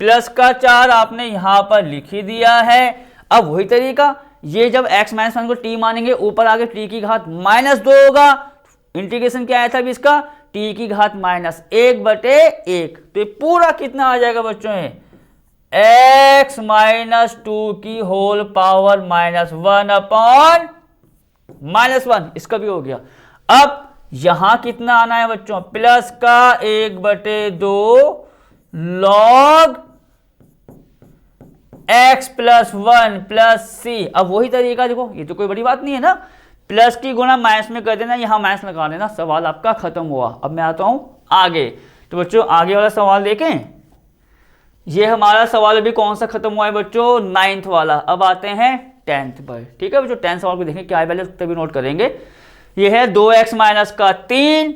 प्लस का 4 आपने यहां पर लिख ही दिया है। अब वही तरीका, ये जब x - 1 को t मानेंगे, ऊपर आगे t की घात -2 होगा। इंटीग्रेशन क्या आया था अभी इसका? t की घात -1/1। तो ये पूरा कितना आ जाएगा बच्चों? x - 2 की होल पावर -1/-1, इसका भी हो गया। अब यहां कितना आना है बच्चों? प्लस का 1/2 log x + 1 + c। अब वही तरीका देखो, ये तो कोई बड़ी बात नहीं है ना, प्लस की गुणा माइनस में कर देना, यहां माइनस लगा देना, सवाल आपका खत्म हुआ। अब मैं आता हूं आगे। तो बच्चों आगे वाला सवाल देखें, ये हमारा सवाल अभी कौन सा खत्म हुआ है बच्चों? 9th वाला। अब आते हैं 10th पर, ठीक है बच्चों। 10th सवाल को देखें क्या है, पहले तभी नोट करेंगे। ये है 2x - 3।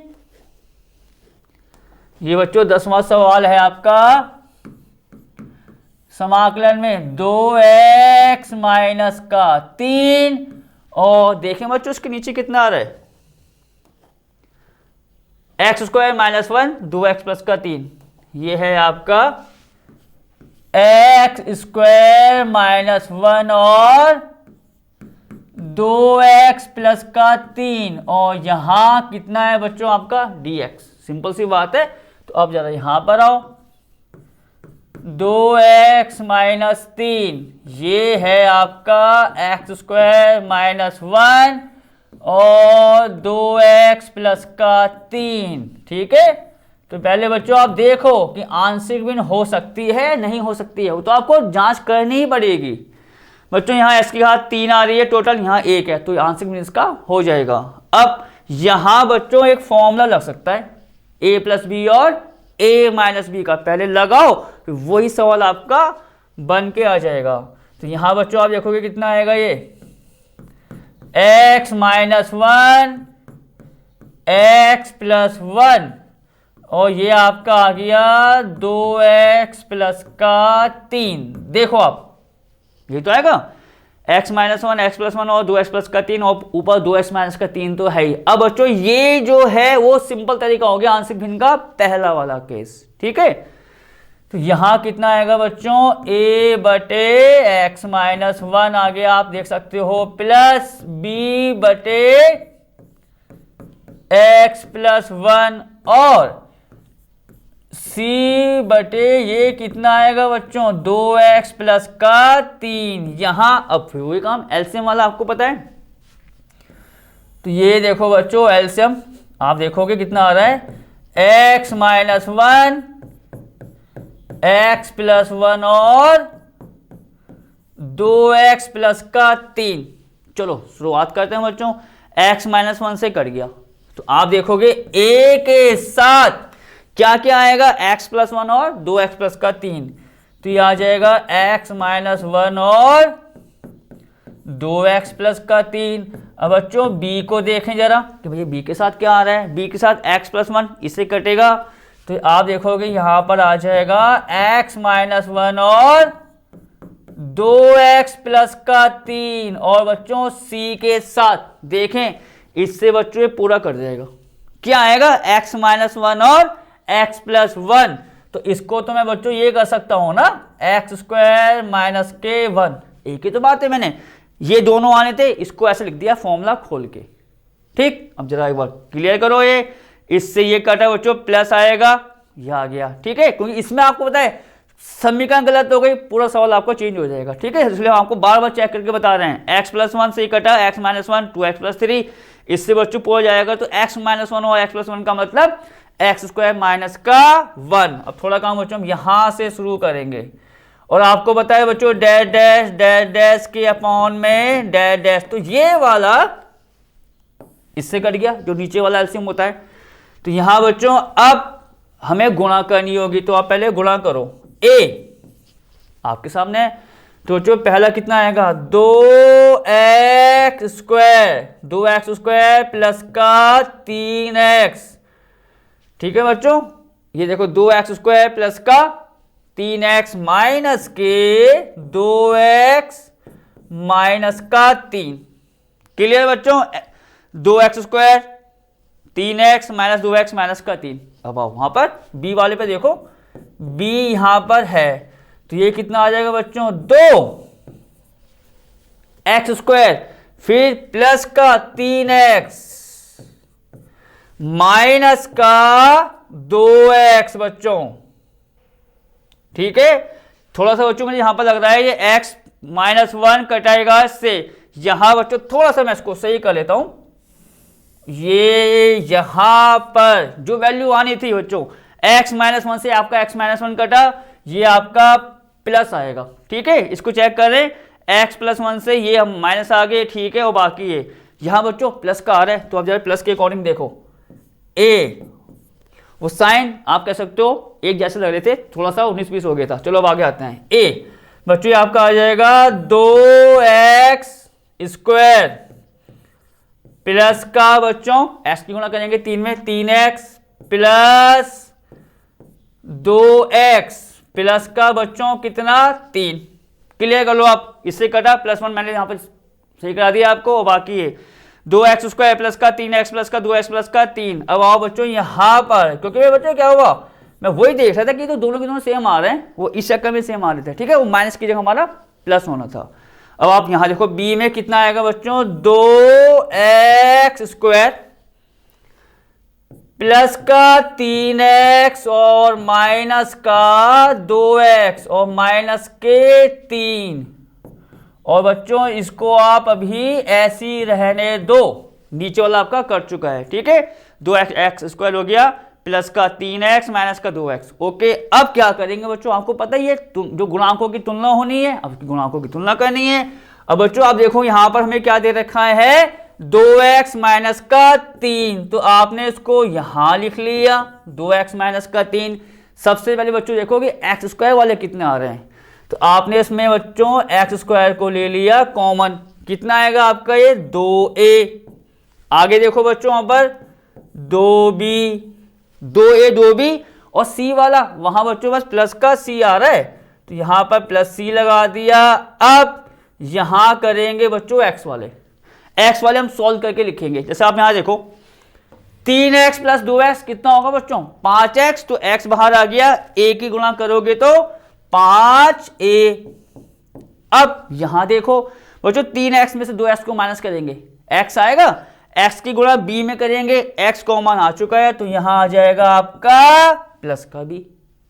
ये बच्चों 10वां सवाल है आपका समाकलन में 2x - 3। और देखें बच्चों उसके नीचे कितना आ रहा है? x² - 1, 2x + का 3। ये है आपका x² - 1 और 2x + का 3, और यहां कितना है बच्चों आपका? dx। सिंपल सी बात है। तो अब जरा यहां पर आओ, 2x - 3, ये है आपका x² - 1 और 2x + का 3, ठीक है। तो पहले बच्चों आप देखो कि आंशिक भिन्न हो सकती है नहीं हो सकती है, वो तो आपको जांच करनी ही पड़ेगी। बच्चों यहाँ x की घात 3 आ रही है टोटल, यहाँ 1 है, तो आंशिक भिन्न इसका हो जाएगा। अब यहाँ बच्चों एक फॉर्मूला लग सकता है a प्लस बी और a माइनस बी का, पहले लगाओ फिर वही सवाल आपका बन के आ जाएगा। तो यहाँ बच्चों आप देखोगे कितना आएगा, ये x माइनस 1 x प्लस 1 और ये आपका आ गया 2x प्लस का 3। देखो आप ये तो आएगा x माइनस 1 x प्लस 1 और 2x प्लस का 3 और ऊपर 2x माइनस का 3 तो है ही। अब बच्चों ये जो है वो सिंपल तरीका हो गया आंशिक भिन्न का पहला वाला केस, ठीक है। तो यहां कितना आएगा बच्चों, a बटे x माइनस 1 आगे आप देख सकते हो प्लस b बटे x प्लस 1 और c बटे ये कितना आएगा बच्चों 2x प्लस का 3। यहां अब फिर वही काम एलसीएम वाला आपको पता है, तो ये देखो बच्चों एलसीएम आप देखोगे कितना आ रहा है x माइनस 1 x प्लस 1 और 2x प्लस का 3। चलो शुरुआत करते हैं बच्चों, x माइनस 1 से कट गया तो आप देखोगे a के साथ क्या क्या आएगा x प्लस 1 और 2x प्लस का 3, तो ये आ जाएगा x माइनस 1 और 2x प्लस का 3। अब बच्चों b को देखें जरा कि भैया b के साथ क्या आ रहा है, b के साथ x प्लस 1 इससे कटेगा तो आप देखोगे यहां पर आ जाएगा x माइनस 1 और 2x प्लस का 3 और बच्चों c के साथ देखें इससे बच्चों ये पूरा कर जाएगा, क्या आएगा x माइनस 1 और x प्लस 1। तो इसको तो मैं बच्चों ये कर सकता हूं ना एक्स स्क्वायर माइनस के 1, एक ही तो बात है, मैंने ये दोनों आने थे इसको ऐसे लिख दिया फॉर्मूला खोल के, ठीक। अब जरा एक बार क्लियर करो, ये इससे ये कटा बच्चों प्लस आएगा, ये आ गया, ठीक है, क्योंकि इसमें आपको पता है समीकरण गलत हो गई पूरा सवाल आपको चेंज हो जाएगा, ठीक है, इसलिए हम आपको बार बार चेक करके बता रहे हैं। x प्लस 1 से कटा x माइनस 1 2x प्लस 3, इससे बच्चों पूरा जाएगा तो x माइनस 1 और x प्लस 1 का मतलब एक्स स्क्वायर माइनस का 1। अब थोड़ा काम बच्चों हम यहां से शुरू करेंगे और आपको बताया बच्चों डैश डैश डैश डैश के अपॉन में डैश डैश, तो ये वाला इससे कट गया जो नीचे वाला एलसीएम होता है। तो यहां बच्चों अब हमें गुणा करनी होगी, तो आप पहले गुणा करो a आपके सामने, तो बच्चों पहला कितना आएगा 2x स्क्वायर प्लस का 3x, ठीक है बच्चों, ये देखो 2x स्क्वायर प्लस का 3x माइनस के 2x माइनस का 3। क्लियर बच्चों, 2x square 3x minus 2x minus का 3। अब आओ वहां पर b वाले पे देखो, b यहां पर है तो ये कितना आ जाएगा बच्चों 2x स्क्वायर फिर प्लस का 3x माइनस का 2x बच्चों, ठीक है। थोड़ा सा बच्चों मुझे यहां पर लग रहा है ये x माइनस 1 कटाएगा इससे, यहां बच्चों थोड़ा सा मैं इसको सही कर लेता हूं, ये यहां पर जो वैल्यू आनी थी बच्चों x माइनस 1 से आपका x माइनस 1 कटा, ये आपका प्लस आएगा, ठीक है, इसको चेक करें x प्लस 1 से ये हम माइनस आ गए, ठीक है, और बाकी ये यहां बच्चों प्लस का आ रहा है, तो अब जरा प्लस के अकॉर्डिंग देखो a वो साइन आप कह सकते हो एक जैसे लग रहे थे, थोड़ा सा 19-20 हो गया था। चलो अब आगे आते हैं a बच्चों आपका आ जाएगा 2x स्क्वायर प्लस का बच्चों x की गुणा करेंगे 3 में 3x प्लस 2x प्लस का बच्चों कितना 3। क्लियर कर लो आप, इससे कटा प्लस 1 मैंने यहां पर सही करा दिया आपको, और बाकी ये 2x स्क्वायर प्लस का 3x प्लस का 2x प्लस का 3। अब आओ बच्चों यहां पर, क्योंकि बच्चों क्या हुआ मैं वही देख रहा था कि तो दोनों के दोनों सेम आ रहे हैं, वो इस चक्कर में सेम आ रहे थे, ठीक है, वो माइनस की जगह हमारा प्लस होना था। अब आप यहां देखो b में कितना आएगा बच्चों 2x स्क्वायर प्लस का 3x और माइनस का 2x और माइनस के 3। और बच्चों इसको आप अभी ऐसी रहने दो, नीचे वाला आपका कट चुका है, ठीक है, 2x स्क्वायर हो गया प्लस का 3x माइनस का 2x। ओके, अब क्या करेंगे बच्चों, आपको पता ही है जो गुणांकों की तुलना होनी है, अब गुणांकों की तुलना करनी है। अब बच्चों आप देखो यहां पर हमें क्या दे रखा है, 2x माइनस का 3, तो आपने इसको यहां लिख लिया 2x माइनस का 3। सबसे पहले बच्चों देखोगे एक्स स्क्वायर वाले कितने आ रहे हैं, तो आपने इसमें बच्चों एक्स स्क्वायर को ले लिया कॉमन, कितना आएगा आपका ये 2a। आगे देखो बच्चों यहां पर 2a 2b और c वाला वहां बच्चों बस प्लस का c आ रहा है, तो यहां पर प्लस c लगा दिया। अब यहां करेंगे बच्चों x वाले हम सॉल्व करके लिखेंगे। जैसे आप यहां देखो 3x प्लस 2x कितना होगा बच्चों 5x, तो x बाहर आ गया, a की गुणा करोगे तो 5a। अब यहां देखो बच्चों 3x में से 2x को माइनस करेंगे, x आएगा, x की गुणा b में करेंगे, x कॉमन आ चुका है, तो यहां आ जाएगा आपका प्लस का b।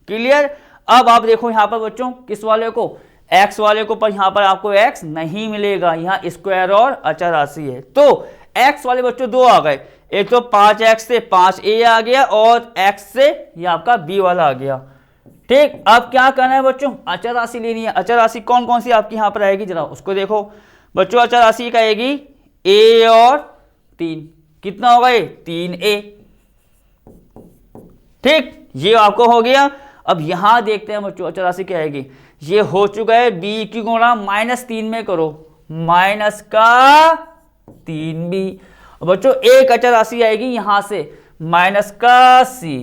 क्लियर। अब आप देखो यहां पर बच्चों किस वाले को, x वाले को, पर यहां पर आपको x नहीं मिलेगा, यहां स्क्वायर और अचर राशि है, तो x वाले बच्चों दो आ गए, एक तो 5x से 5a आ गया और x से ये आपका b वाला आ गया। ठीक, अब क्या करना है बच्चों, अचर राशि लेनी है। अचर राशि कौन कौन सी आपकी यहां पर आएगी जरा उसको देखो बच्चों। अचर राशि का आएगी a और 3, कितना होगा ये 3a। ठीक, ये आपको हो गया। अब यहां देखते हैं बच्चों अचर राशि क्या आएगी, ये हो चुका है b की गुणा -3 में करो, माइनस का 3b। बच्चों एक अचर राशि आएगी यहां से माइनस का c।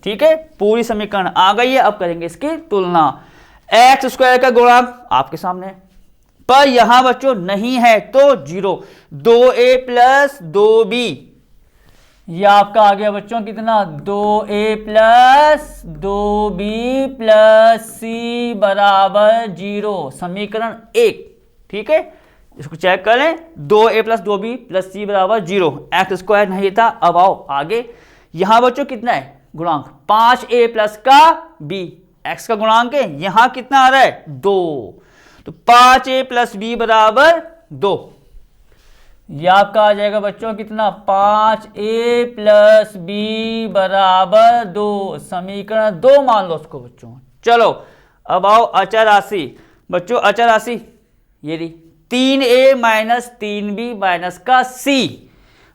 ठीक है, पूरी समीकरण आ गई है। अब करेंगे इसकी तुलना, एक्स स्क्वायर का गुणांक आपके सामने है, पर यहां बच्चों नहीं है तो 0, 2a प्लस 2b, ये आपका आ गया बच्चों कितना 2a plus 2b plus c बराबर 0, समीकरण 1। ठीक है, इसको चेक करें, 2a plus 2b plus c बराबर 0, एक्स स्क्वायर नहीं था। अब आओ आगे, यहां बच्चों कितना है गुणांक 5a प्लस का b, x का गुणांक है, यहां कितना आ रहा है 2, तो 5a प्लस b बराबर 2, यह आपका आ जाएगा बच्चों कितना 5a प्लस b बराबर 2, समीकरण 2 मान लो उसको बच्चों। चलो अब आओ अचर राशि बच्चों, अचर राशि ये रही 3a माइनस 3b माइनस का c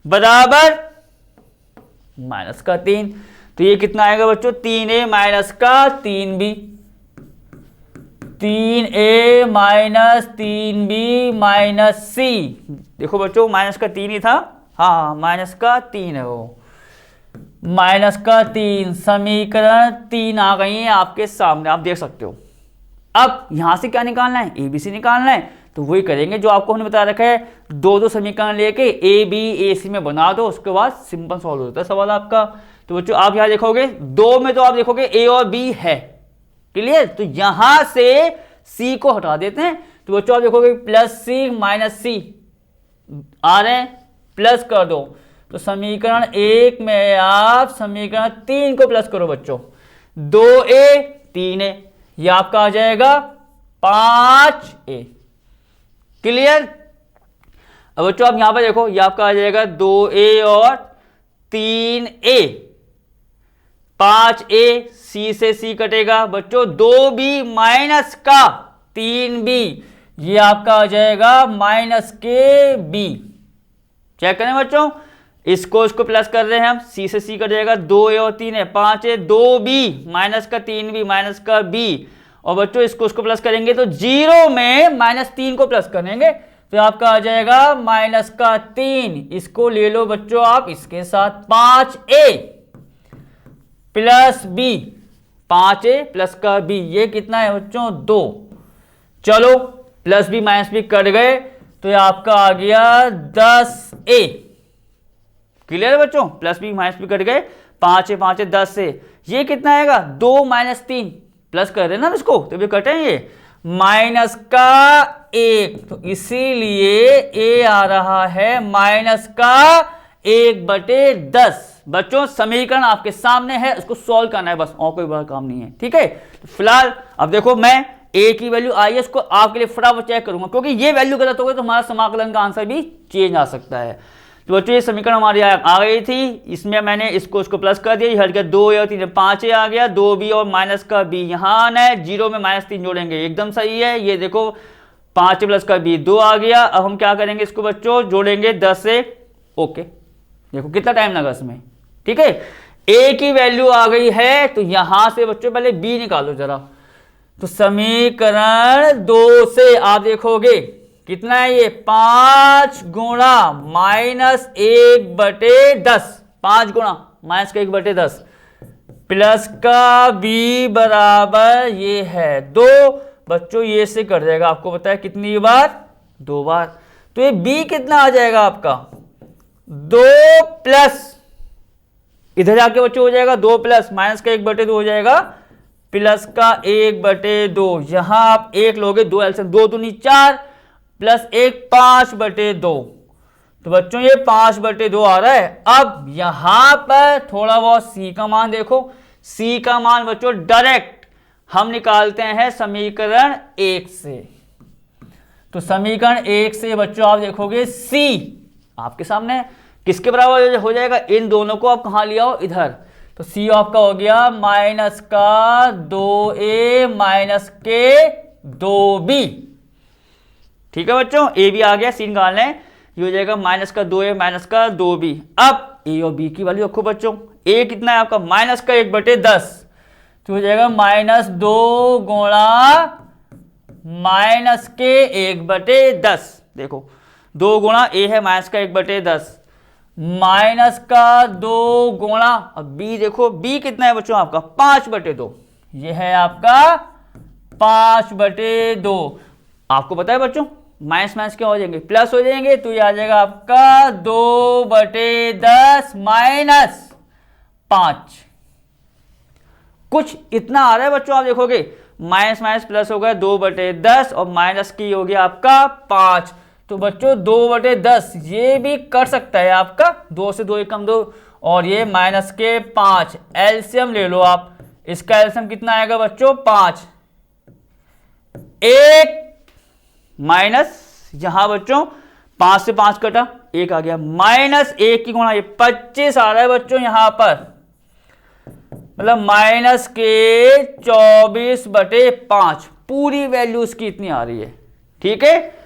बराबर माइनस का 3, तो ये कितना आएगा बच्चों 3a माइनस का 3b, 3a minus 3b minus c। देखो बच्चों माइनस का 3 ही था, हाँ माइनस का 3 है वो, माइनस का 3, समीकरण 3 आ गई है आपके सामने, आप देख सकते हो। अब यहां से क्या निकालना है, ए बी सी निकालना है, तो वही करेंगे जो आपको हमने बता रखा है, दो समीकरण लेके ए बी ए सी में बना दो, उसके बाद सिंपल सॉल्व होता है सवाल आपका। तो बच्चों आप यहां देखोगे 2 में तो आप देखोगे ए और बी है, क्लियर, तो यहां से सी को हटा देते हैं, तो बच्चों आप देखोगे प्लस सी माइनस सी आ रहे हैं, प्लस कर दो, तो समीकरण 1 में आप समीकरण 3 को प्लस करो बच्चों, 2a 3a, ये आपका आ जाएगा 5a। क्लियर। अब बच्चों आप यहां पर देखो, ये आपका आ जाएगा 2a और 3a, 5a, c से c कटेगा बच्चों, 2b माइनस का 3b, ये आपका आ जाएगा माइनस के b। चेक करें बच्चों, इसको प्लस कर रहे हैं हम, c से c कटेगा, 2a और 3a, 5a, 2b माइनस का 3b माइनस का b, और बच्चों इसको प्लस करेंगे तो 0 में -3 को प्लस करेंगे, तो आपका आ जाएगा माइनस का 3, इसको ले लो बच्चों आप इसके साथ, 5a plus b, 5a plus का b, ये कितना है बच्चों 2। चलो plus b minus b cut गए, तो ये आपका आ गया 10a। क्लियर है बच्चों, plus b minus b cut गए, 5a 5a 10a, ये कितना आएगा 2 माइनस 3, प्लस कर रहे ना इसको, तो ये कटेंगे माइनस का 1, तो इसीलिए a आ रहा है माइनस का 1/10। बच्चों समीकरण आपके सामने है, उसको सॉल्व करना है बस, और कोई बड़ा काम नहीं है। ठीक है, तो फिलहाल अब देखो मैं a की वैल्यू आई है, उसको आपके लिए फटाफट चेक करूंगा, क्योंकि ये वैल्यू गलत हो गई तो हमारा समाकलन का आंसर भी चेंज आ सकता है। तो बच्चों ये समीकरण हमारी आ गई थी, इसमें मैंने इसको प्लस कर दिया, ये हट गया 2 और 3 5 आ गया, 2b और माइनस का b यहाँ आना है, 0 में -3 जोड़ेंगे, एकदम सही है। ये देखो 5 प्लस का b 2 आ गया। अब हम क्या करेंगे, इसको बच्चों जोड़ेंगे 10 से। ओके, देखो कितना टाइम लगा इसमें, ठीक है। a की वैल्यू आ गई है, तो यहां से बच्चों पहले b निकालो जरा। तो समीकरण 2 से आप देखोगे कितना है, ये 5 गुणा -1/10, 5 गुणा -1/10 प्लस का b बराबर ये है 2। बच्चों ये से कर जाएगा, आपको पता है कितनी बार, 2 बार। तो ये b कितना आ जाएगा आपका, 2 प्लस, इधर जाके बच्चों हो जाएगा 2 प्लस माइनस का 1/2 हो जाएगा, प्लस का 1/2। यहां आप 1 लोगे, 2 एलसीएम, 2 दूनी 4 प्लस 1 5/2। तो बच्चों ये 5/2 आ रहा है। अब यहां पर थोड़ा बहुत c का मान देखो, c का मान बच्चों डायरेक्ट हम निकालते हैं समीकरण 1 से। तो समीकरण 1 से बच्चों आप देखोगे c आपके सामने किसके बराबर हो जाएगा, इन दोनों को आप कहां ले आओ, इधर। तो c आपका हो गया माइनस का 2a माइनस के 2b। ठीक है बच्चों, a भी आ गया, c निकालना है, ये हो जाएगा माइनस का 2a माइनस का 2b। अब a और b की वैल्यू रखो बच्चों, a कितना है आपका माइनस का 1/10, तो हो जाएगा -2 गुणा माइनस के 1/10। देखो 2 गुणा a है माइनस का 1/10 माइनस का 2 गुणा, अब b देखो b कितना है बच्चों आपका 5/2, ये है आपका 5/2। आपको पता है बच्चों माइनस माइनस क्या हो जाएंगे, प्लस हो जाएंगे, तो ये आ जाएगा आपका 2/10 माइनस 5। कुछ इतना आ रहा है बच्चों, आप देखोगे माइनस माइनस प्लस हो गया 2/10 और माइनस की हो गया आपका 5। तो बच्चों 2/10 ये भी कर सकता है आपका, 2 से 2 एक कम 2, और ये माइनस के 5। एलसीएम ले लो आप, इसका एलसीएम कितना आएगा बच्चों 5। एक माइनस यहां बच्चों 5 से 5 कटा, 1 आ गया, -1 की गुणा, ये 25 आ रहा है बच्चों यहां पर, मतलब माइनस के 24/5 पूरी वैल्यू इसकी इतनी आ रही है। ठीक है,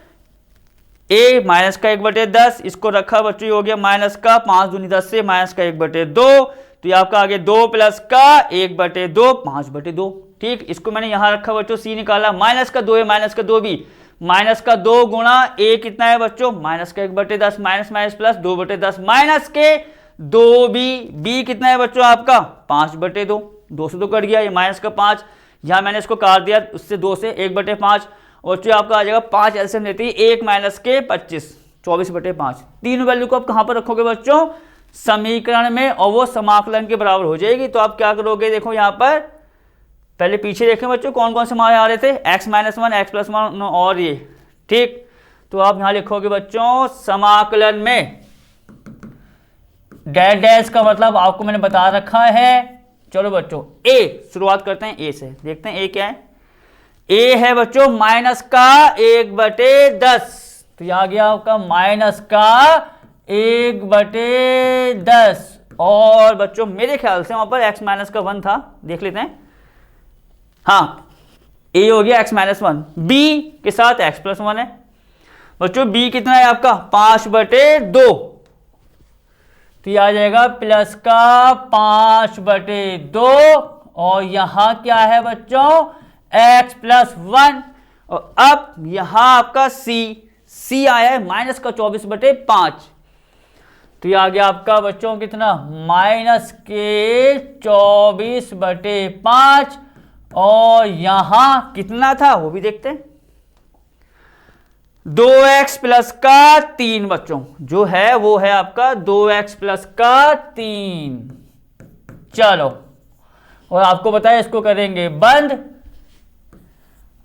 a माइनस का 1/10, इसको रखा बच्चों, ये हो गया माइनस का 5 दूनी 10 से माइनस का 1/2, तो ये आपका आगे 2 प्लस का 1/2 5/2। ठीक, इसको मैंने यहां रखा बच्चों, c निकाला, माइनस का 2 है माइनस का 2b, माइनस का 2 गुणा a कितना है बच्चों माइनस का 1/10 माइनस माइनस प्लस 2/10 माइनस के 2b, b कितना है बच्चों आपका 5/2, 2 से 2 कट गया, ये माइनस का 5, यहां मैंने इसको काट दिया उससे 2 से 1/5, और जो आपका आ जाएगा 5 एलसीएम लेती है 1 माइनस के 25 24/5। तीनों वैल्यू को आप कहां पर रखोगे बच्चों, समीकरण में, और वो समाकलन के बराबर हो जाएगी। तो आप क्या करोगे, देखो यहां पर पहले पीछे देखें बच्चों कौन कौन से मान आ रहे थे, x-1 x+1 और ये। ठीक, तो आप यहां लिखोगे बच्चों समाकलन में डैश डैश का मतलब आपको मैंने बता रखा है। चलो बच्चों a शुरुआत करते हैं, a से देखते हैं a क्या है। a है बच्चों माइनस का 1/10, तो यह आ गया आपका माइनस का 1/10, और बच्चों मेरे ख्याल से वहां पर x-1 था, देख लेते हैं। हाँ, a हो गया x-1, b के साथ x+1 है बच्चों, b कितना है आपका 5/2, तो ये आ जाएगा प्लस का 5/2, और यहां क्या है बच्चों x+1, और अब यहां आपका c आया है माइनस का 24/5, तो ये आ गया आपका बच्चों कितना माइनस के 24/5, और यहां कितना था वो भी देखते हैं, 2x प्लस का 3 बच्चों, जो है वो है आपका 2x प्लस का 3। चलो, और आपको पता है इसको करेंगे बंद,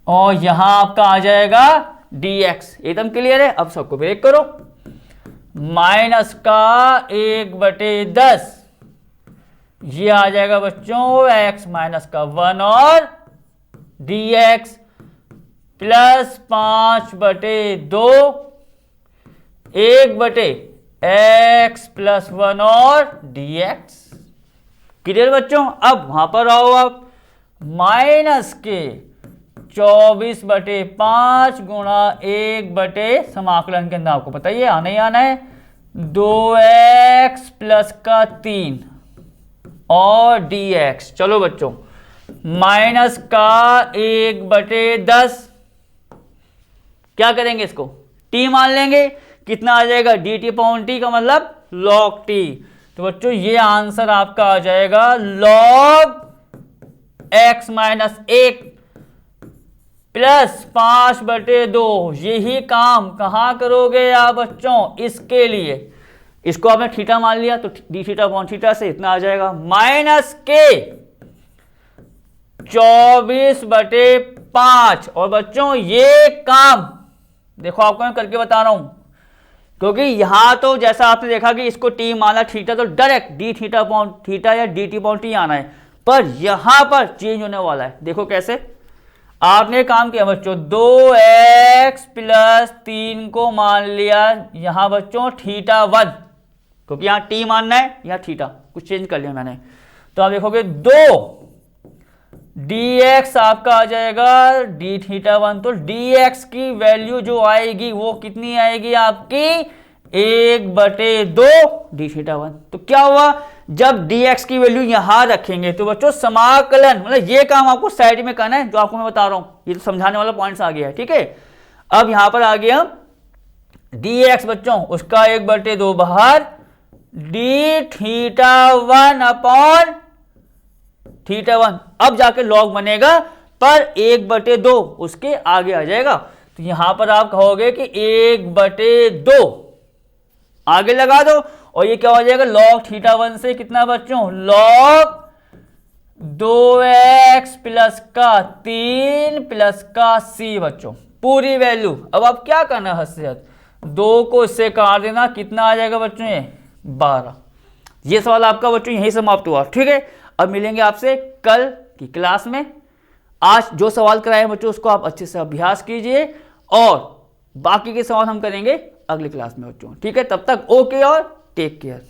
और यहां आपका आ जाएगा dx, एकदम क्लियर है। अब सबको ब्रेक करो, माइनस का 1/10, ये आ जाएगा बच्चों x माइनस का 1, और dx प्लस 5/2, 1/, x प्लस 1 और dx। क्लियर बच्चों। अब वहां पर आओ आप, माइनस के 24/5 गुणा 1 समाकलन के अंदर आपको पता ही है आना ही आना है 2x प्लस का 3 और dx। चलो बच्चों, माइनस का 1/10 क्या करेंगे, इसको t मान लेंगे। कितना आ जाएगा, dt अपॉन t का मतलब log t। तो बच्चों ये आंसर आपका आ जाएगा log x माइनस 1 प्लस 5/2। यही काम कहाँ करोगे आप बच्चों, इसके लिए इसको आपने थीटा मान लिया तो डी थीटा अपॉन थीटा से इतना आ जाएगा माइनस के 24/5। और बच्चों ये काम देखो आपको मैं करके बता रहा हूं, क्योंकि यहां तो जैसा आपने देखा कि इसको टी माना थीटा तो direct D theta upon theta या डी टी अपॉन टी आना है, पर यहां पर चेंज होने वाला है। देखो कैसे, आपने काम किया बच्चों 2x प्लस 3 को मान लिया यहां बच्चों थीटा 1, क्योंकि यहां टी मानना है, यहां थीटा कुछ चेंज कर लिया मैंने। तो आप देखोगे 2 dx आपका आ जाएगा डी थीटा 1। तो dx की वैल्यू जो आएगी वो कितनी आएगी आपकी 1/2 डी थीटा 1। तो क्या हुआ, जब dx की वैल्यू यहां रखेंगे तो बच्चों समाकलन मतलब ये काम आपको साइड में करना है जो आपको मैं बता रहा हूं, ये तो समझाने वाला पॉइंट्स आ गया है। ठीक है, अब यहां पर आ गया dx बच्चों उसका 1/2 बाहर डी थीटा 1 अपॉन थीटा 1। अब जाके लॉग बनेगा पर 1/2 उसके आगे आ जाएगा। तो यहां पर आप कहोगे कि 1/2 आगे लगा दो और ये क्या हो जाएगा लॉग थीटा 1 से कितना बच्चों लॉग 2x प्लस का 3 प्लस का c बच्चों पूरी वैल्यू। अब आप क्या करना है, हद 2 को इससे काट देना, कितना आ जाएगा बच्चों ये 12। ये सवाल आपका बच्चों यही समाप्त हुआ। ठीक है, अब मिलेंगे आपसे कल की क्लास में। आज जो सवाल कराए बच्चों उसको आप अच्छे से अभ्यास कीजिए और बाकी के सवाल हम करेंगे अगली क्लास में बच्चों। ठीक है, तब तक ओके और टेक केयर।